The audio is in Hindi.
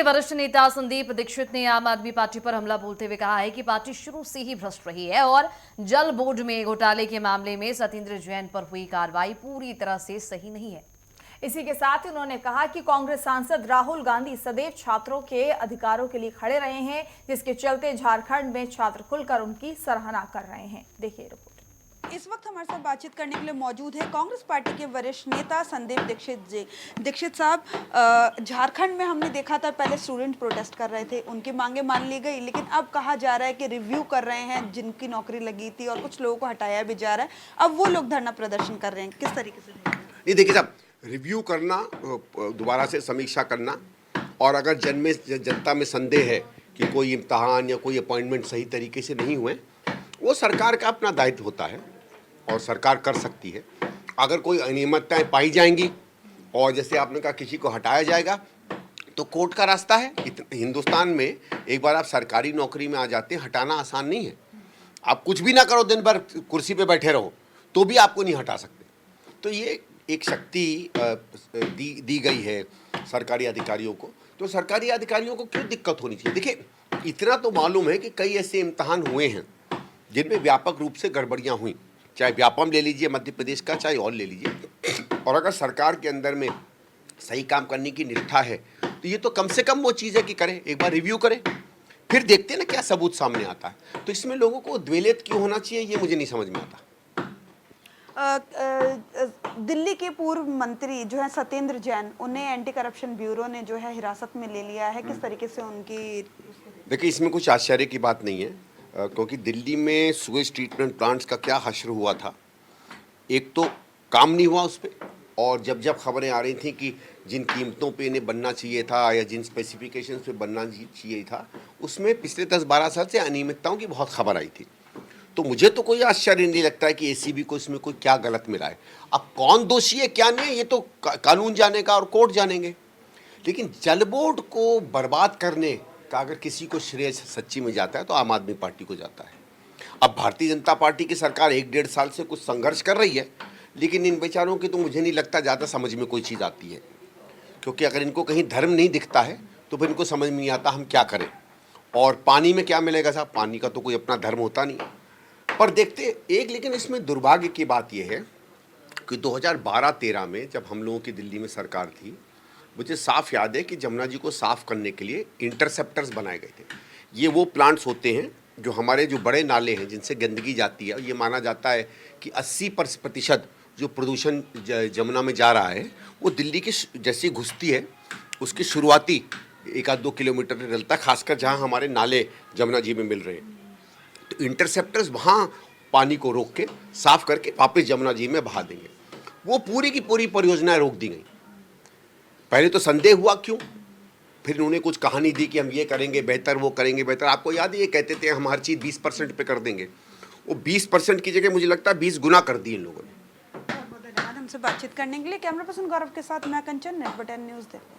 वरिष्ठ नेता संदीप दीक्षित ने आम आदमी पार्टी पर हमला बोलते हुए कहा है कि पार्टी शुरू से ही भ्रष्ट रही है और जल बोर्ड में घोटाले के मामले में सत्येंद्र जैन पर हुई कार्रवाई पूरी तरह से सही नहीं है। इसी के साथ उन्होंने कहा कि कांग्रेस सांसद राहुल गांधी सदैव छात्रों के अधिकारों के लिए खड़े रहे हैं, जिसके चलते झारखंड में छात्र खुलकर उनकी सराहना कर रहे हैं। देखिए रिपोर्ट। इस वक्त हमारे साथ बातचीत करने के लिए मौजूद है कांग्रेस पार्टी के वरिष्ठ नेता संदीप दीक्षित जी। दीक्षित साहब, झारखंड में हमने देखा था पहले स्टूडेंट प्रोटेस्ट कर रहे थे, उनकी मांगे मान ली गई, लेकिन अब कहा जा रहा है कि रिव्यू कर रहे हैं जिनकी नौकरी लगी थी और कुछ लोगों को हटाया भी जा रहा है। अब वो लोग धरना प्रदर्शन कर रहे हैं, किस तरीके से? नहीं, देखिए साहब, रिव्यू करना, दोबारा से समीक्षा करना, और अगर जनता में संदेह है कि कोई इम्तहान या कोई अपॉइंटमेंट सही तरीके से नहीं हुए, वो सरकार का अपना दायित्व होता है और सरकार कर सकती है। अगर कोई अनियमितताएं पाई जाएंगी और जैसे आपने कहा किसी को हटाया जाएगा, तो कोर्ट का रास्ता है। हिंदुस्तान में एक बार आप सरकारी नौकरी में आ जाते हैं, हटाना आसान नहीं है। आप कुछ भी ना करो, दिन भर कुर्सी पे बैठे रहो, तो भी आपको नहीं हटा सकते। तो ये एक शक्ति दी गई है सरकारी अधिकारियों को, तो सरकारी अधिकारियों को क्यों दिक्कत होनी चाहिए? देखिए, इतना तो मालूम है कि कई ऐसे इम्तहान हुए हैं जिनमें व्यापक रूप से गड़बड़ियां हुई, चाहे व्यापम ले लीजिए मध्य प्रदेश का, चाहे और ले लीजिए। और अगर सरकार के अंदर में सही काम करने की निष्ठा है, तो ये तो कम से कम वो चीज़ है कि करें, एक बार रिव्यू करें, फिर देखते हैं ना क्या सबूत सामने आता है। तो इसमें लोगों को द्वेलित क्यों होना चाहिए, ये मुझे नहीं समझ में आता। दिल्ली के पूर्व मंत्री जो है सत्येंद्र जैन, उन्हें एंटी करप्शन ब्यूरो ने जो है हिरासत में ले लिया है, किस तरीके से उनकी? देखिए, इसमें कुछ आश्चर्य की बात नहीं है, क्योंकि दिल्ली में सुएज ट्रीटमेंट प्लांट्स का क्या हश्र हुआ था। एक तो काम नहीं हुआ उस पर, और जब जब खबरें आ रही थी कि जिन कीमतों पे इन्हें बनना चाहिए था या जिन स्पेसिफिकेशंस पे बनना चाहिए था, उसमें पिछले 10-12 साल से अनियमितताओं की बहुत खबर आई थी। तो मुझे तो कोई आश्चर्य नहीं लगता है कि एसीबी को इसमें कोई क्या गलत मिला है। अब कौन दोषी है क्या नहीं है, ये तो कानून जानेगा और कोर्ट जानेंगे। लेकिन जल बोर्ड को बर्बाद करने का अगर किसी को श्रेय सच्ची में जाता है तो आम आदमी पार्टी को जाता है। अब भारतीय जनता पार्टी की सरकार 1-1.5 साल से कुछ संघर्ष कर रही है, लेकिन इन बेचारों की तो मुझे नहीं लगता ज़्यादा समझ में कोई चीज़ आती है, क्योंकि अगर इनको कहीं धर्म नहीं दिखता है तो फिर इनको समझ में नहीं आता हम क्या करें। और पानी में क्या मिलेगा साहब, पानी का तो कोई अपना धर्म होता नहीं। पर देखते एक, लेकिन इसमें दुर्भाग्य की बात यह है कि 2012-13 में जब हम लोगों की दिल्ली में सरकार थी, मुझे साफ याद है कि जमुना जी को साफ़ करने के लिए इंटरसेप्टर्स बनाए गए थे। ये वो प्लांट्स होते हैं जो हमारे जो बड़े नाले हैं जिनसे गंदगी जाती है, और ये माना जाता है कि 80% जो प्रदूषण जमुना में जा रहा है वो दिल्ली की जैसी घुसती है उसकी शुरुआती 1-2 किलोमीटर में डलता है, खासकर जहाँ हमारे नाले जमुना जी में मिल रहे हैं। तो इंटरसेप्टर्स वहाँ पानी को रोक के साफ करके वापस जमुना जी में बहा देंगे। वो पूरी की पूरी परियोजनाएं रोक दी गई। पहले तो संदेह हुआ क्यों, फिर उन्होंने कुछ कहानी दी कि हम ये करेंगे बेहतर, वो करेंगे बेहतर। आपको याद है ये कहते थे हम हर चीज़ 20% पे कर देंगे, वो 20% की जगह मुझे लगता है 20 गुना कर दी इन लोगों ने। बहुत धन्यवाद हमसे बातचीत करने के लिए। कैमरा पर्सन गौरव के साथ मैं कंचन, नेट बटन न्यूज़ देखते हैं।